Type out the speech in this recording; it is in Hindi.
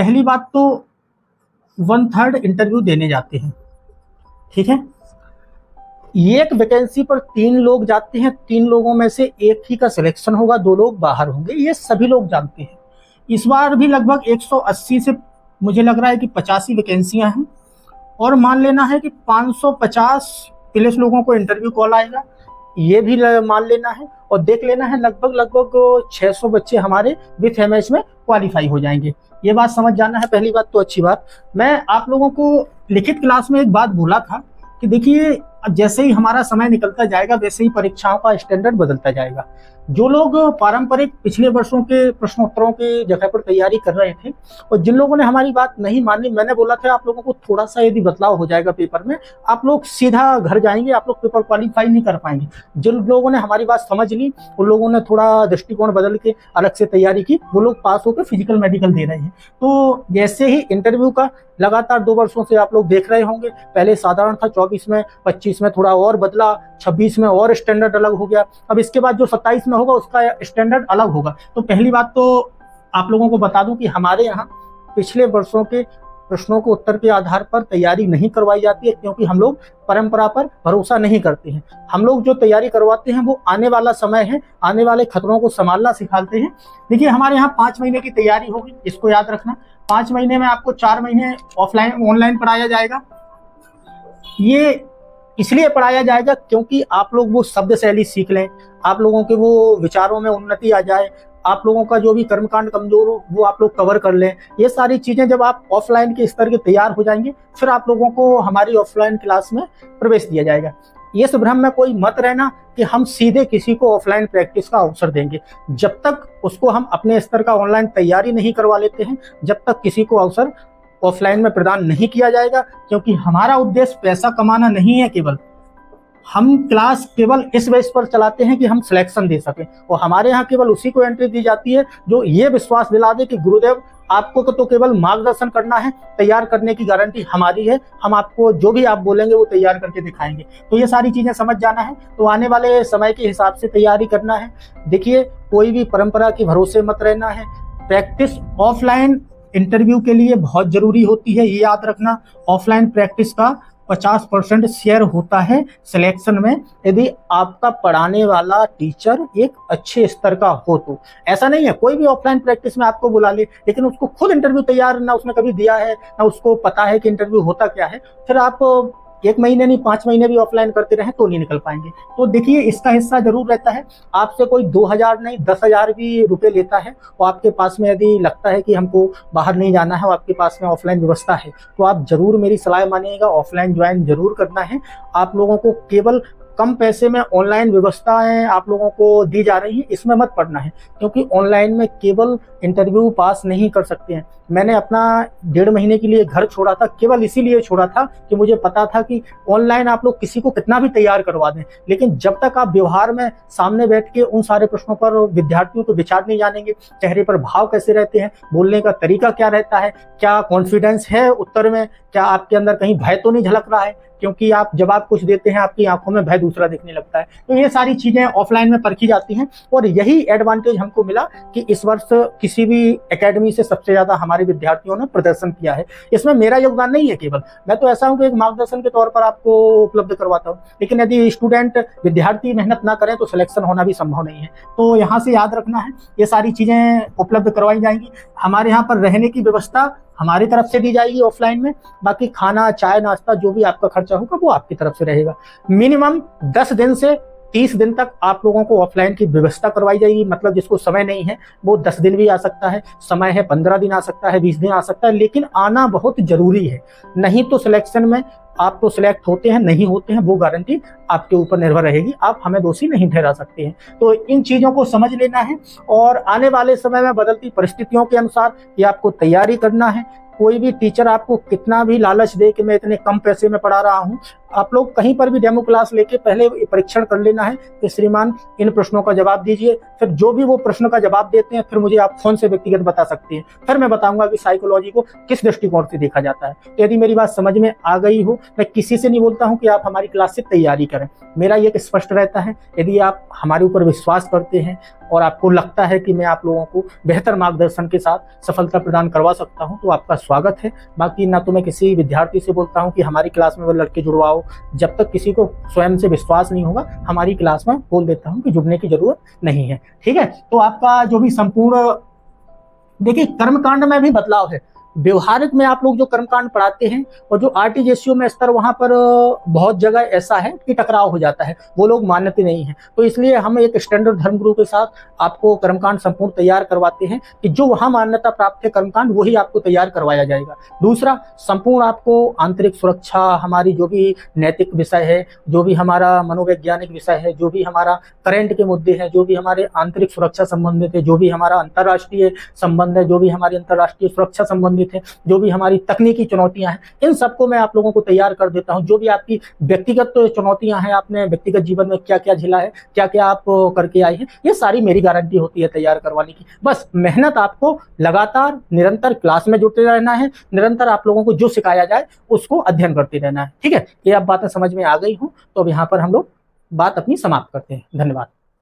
पहली बात तो 1/3 इंटरव्यू देने जाते हैं, ठीक है। एक वैकेंसी पर 3 लोग जाते हैं, 3 लोगों में से एक ही का सिलेक्शन होगा, 2 लोग बाहर होंगे, ये सभी लोग जानते हैं। इस बार भी लगभग 180 से मुझे लग रहा है कि 85 वैकेंसियां हैं, और मान लेना है कि 550 प्लस लोगों को इंटरव्यू कॉल आएगा, ये भी मान लेना है, और देख लेना है लगभग 600 बच्चे हमारे विथ एमएच में क्वालिफाई हो जाएंगे। ये बात समझ जाना है। पहली बात तो अच्छी बात, मैं आप लोगों को लिखित क्लास में एक बात बोला था कि देखिए जैसे ही हमारा समय निकलता जाएगा वैसे ही परीक्षाओं का स्टैंडर्ड बदलता जाएगा। जो लोग पारंपरिक पिछले वर्षों के प्रश्नोत्तरों के जगह पर तैयारी कर रहे थे और जिन लोगों ने हमारी बात नहीं मानी, मैंने बोला था आप लोगों को थोड़ा सा यदि बदलाव हो जाएगा पेपर में, आप लोग सीधा घर जाएंगे, आप लोग पेपर क्वालिफाई नहीं कर पाएंगे। जिन लोगों ने हमारी बात समझ ली, उन लोगों ने थोड़ा दृष्टिकोण बदल के अलग से तैयारी की, वो लोग पास होकर फिजिकल मेडिकल दे रहे हैं। तो जैसे ही इंटरव्यू का लगातार 2 वर्षों से आप लोग देख रहे होंगे, पहले साधारण था, 24 में 25 में थोड़ा और बदला, 26 में और स्टैंडर्ड अलग हो गया, अब इसके बाद जो 27 में होगा उसका स्टैंडर्ड अलग होगा। तो पहली बात तो आप लोगों को बता दूं कि हमारे यहाँ पिछले वर्षों के प्रश्नों को उत्तर के आधार पर तैयारी नहीं करवाई जाती है, क्योंकि हम लोग परंपरा पर भरोसा नहीं करते हैं। हम लोग जो तैयारी करवाते हैं वो आने वाला समय है, आने वाले खतरों को संभालना सिखाते हैं। देखिए हमारे यहाँ 5 महीने की तैयारी होगी, इसको याद रखना। 5 महीने में आपको 4 महीने ऑफलाइन ऑनलाइन पढ़ाया जाएगा। ये इसलिए पढ़ाया जाएगा क्योंकि आप लोग वो शब्द शैली सीख लें, आप लोगों के वो विचारों में उन्नति आ जाए, आप लोगों का जो भी कर्मकांड कमजोर हो वो आप लोग कवर कर लें। ये सारी चीजें जब आप ऑफलाइन के स्तर के तैयार हो जाएंगे, फिर आप लोगों को हमारी ऑफलाइन क्लास में प्रवेश दिया जाएगा। ये भ्रम में कोई मत रहना कि हम सीधे किसी को ऑफलाइन प्रैक्टिस का अवसर देंगे। जब तक उसको हम अपने स्तर का ऑनलाइन तैयारी नहीं करवा लेते हैं, जब तक किसी को अवसर ऑफलाइन में प्रदान नहीं किया जाएगा, क्योंकि हमारा उद्देश्य पैसा कमाना नहीं है। केवल हम क्लास केवल इस बेस पर चलाते हैं कि हम सिलेक्शन दे सकें, और हमारे यहाँ केवल उसी को एंट्री दी जाती है जो ये विश्वास दिला दे कि गुरुदेव आपको तो केवल मार्गदर्शन करना है, तैयार करने की गारंटी हमारी है, हम आपको जो भी आप बोलेंगे वो तैयार करके दिखाएंगे। तो ये सारी चीजें समझ जाना है। तो आने वाले समय के हिसाब से तैयारी करना है। देखिए कोई भी परंपरा के भरोसे मत रहना है। प्रैक्टिस ऑफलाइन इंटरव्यू के लिए बहुत जरूरी होती है, ये याद रखना। ऑफलाइन प्रैक्टिस का 50% शेयर होता है सिलेक्शन में, यदि आपका पढ़ाने वाला टीचर एक अच्छे स्तर का हो तो। ऐसा नहीं है कोई भी ऑफलाइन प्रैक्टिस में आपको बुला ले, लेकिन उसको खुद इंटरव्यू तैयार ना उसने कभी दिया है, ना उसको पता है कि इंटरव्यू होता क्या है, फिर आप 1 महीने नहीं 5 महीने भी ऑफलाइन करते रहे तो नहीं निकल पाएंगे। तो देखिए इसका हिस्सा जरूर रहता है। आपसे कोई 2000 नहीं 10,000 भी रुपए लेता है, और आपके पास में यदि लगता है कि हमको बाहर नहीं जाना है और आपके पास में ऑफलाइन व्यवस्था है, तो आप जरूर मेरी सलाह मानिएगा, ऑफलाइन ज्वाइन जरूर करना है। आप लोगों को केवल कम पैसे में ऑनलाइन व्यवस्थाएं आप लोगों को दी जा रही है, इसमें मत पड़ना है, क्योंकि ऑनलाइन में केवल इंटरव्यू पास नहीं कर सकते हैं। मैंने अपना 1.5 महीने के लिए घर छोड़ा था, केवल इसीलिए छोड़ा था कि मुझे पता था कि ऑनलाइन आप लोग किसी को कितना भी तैयार करवा दें, लेकिन जब तक आप व्यवहार में सामने बैठ के उन सारे प्रश्नों पर विद्यार्थियों को विचार नहीं जानेंगे, चेहरे पर भाव कैसे रहते हैं, बोलने का तरीका क्या रहता है, क्या कॉन्फिडेंस है उत्तर में, क्या आपके अंदर कहीं भय तो नहीं झलक रहा है, क्योंकि आप जब आप कुछ देते हैं आपकी आंखों में भय दूसरा दिखने लगता है। तो ये सारी चीजें ऑफलाइन में परखी जाती हैं, और यही एडवांटेज हमको मिला कि इस वर्ष किसी भी एकेडमी से सबसे ज्यादा हमारे विद्यार्थियों ने प्रदर्शन किया है। इसमें मेरा योगदान नहीं है, केवल मैं तो ऐसा हूं कि एक मार्गदर्शन के तौर पर आपको उपलब्ध करवाता हूं, लेकिन यदि स्टूडेंट विद्यार्थी मेहनत ना करें तो सिलेक्शन होना भी संभव नहीं है। तो यहाँ से याद रखना है, ये सारी चीजें उपलब्ध करवाई जाएंगी। हमारे यहाँ पर रहने की व्यवस्था हमारी तरफ से दी जाएगी ऑफलाइन में, बाकी खाना चाय नाश्ता जो भी आपका खर्चा होगा वो आपकी तरफ से रहेगा। मिनिमम 10 दिन से 30 दिन तक आप लोगों को ऑफलाइन की व्यवस्था करवाई जाएगी। मतलब जिसको समय नहीं है वो 10 दिन भी आ सकता है, समय है 15 दिन आ सकता है, 20 दिन आ सकता है, लेकिन आना बहुत जरूरी है। नहीं तो सिलेक्शन में आप तो सिलेक्ट होते हैं, नहीं होते हैं वो गारंटी आपके ऊपर निर्भर रहेगी, आप हमें दोषी नहीं ठहरा सकते हैं। तो इन चीजों को समझ लेना है, और आने वाले समय में बदलती परिस्थितियों के अनुसार ये आपको तैयारी करना है। कोई भी टीचर आपको कितना भी लालच दे कि मैं इतने कम पैसे में पढ़ा रहा हूं, आप लोग कहीं पर भी डेमो क्लास लेके पहले परीक्षण कर लेना है कि श्रीमान इन प्रश्नों का जवाब दीजिए, फिर जो भी वो प्रश्न का जवाब देते हैं फिर मुझे आप फोन से व्यक्तिगत बता सकते हैं, फिर मैं बताऊंगा कि साइकोलॉजी को किस दृष्टिकोण से देखा जाता है। तो यदि मेरी बात समझ में आ गई हो, मैं किसी से नहीं बोलता हूं कि आप हमारी क्लास से तैयारी करें, मेरा ये स्पष्ट रहता है, यदि आप हमारे ऊपर विश्वास करते हैं और आपको लगता है कि मैं आप लोगों को बेहतर मार्गदर्शन के साथ सफलता प्रदान करवा सकता हूं, तो आपका स्वागत है। बाकी ना तो मैं किसी विद्यार्थी से बोलता हूं कि हमारी क्लास में वो लड़के जुड़वाओ, जब तक किसी को स्वयं से विश्वास नहीं होगा हमारी क्लास में बोल देता हूं कि जुड़ने की जरूरत नहीं है। ठीक है, तो आपका जो भी संपूर्ण, देखिए कर्मकांड में भी बदलाव है। व्यवहारिक में आप लोग जो कर्मकांड पढ़ाते हैं और जो आरटीजेसीओ में स्तर, वहां पर बहुत जगह ऐसा है कि टकराव हो जाता है, वो लोग मानते नहीं हैं। तो इसलिए हम एक स्टैंडर्ड धर्मगुरु के साथ आपको कर्मकांड संपूर्ण तैयार करवाते हैं कि जो वहां मान्यता प्राप्त है कर्मकांड वही आपको तैयार करवाया जाएगा। दूसरा, संपूर्ण आपको आंतरिक सुरक्षा, हमारी जो भी नैतिक विषय है, जो भी हमारा मनोवैज्ञानिक विषय है, जो भी हमारा करेंट के मुद्दे हैं, जो भी हमारे आंतरिक सुरक्षा संबंधित है, जो भी हमारा अंतर्राष्ट्रीय संबंध है, जो भी हमारी अंतर्राष्ट्रीय सुरक्षा संबंधित है, जो भी हमारी तकनीकी चुनौतियां हैं, इन सबको मैं आप लोगों को तैयार कर देता हूं। जो भी आपकी व्यक्तिगत चुनौतियां हैं, आपने व्यक्तिगत जीवन में क्या क्या झेला है, क्या क्या आप करके आए हैं, ये सारी मेरी गारंटी होती है तैयार करवाने की। बस मेहनत आपको लगातार निरंतर क्लास में जुटे रहना है, निरंतर आप लोगों को जो सिखाया जाए उसको अध्ययन करते रहना है। ठीक है, ये अब बातें समझ में आ गई हूं, तो अब यहाँ पर हम लोग बात अपनी समाप्त करते हैं। धन्यवाद।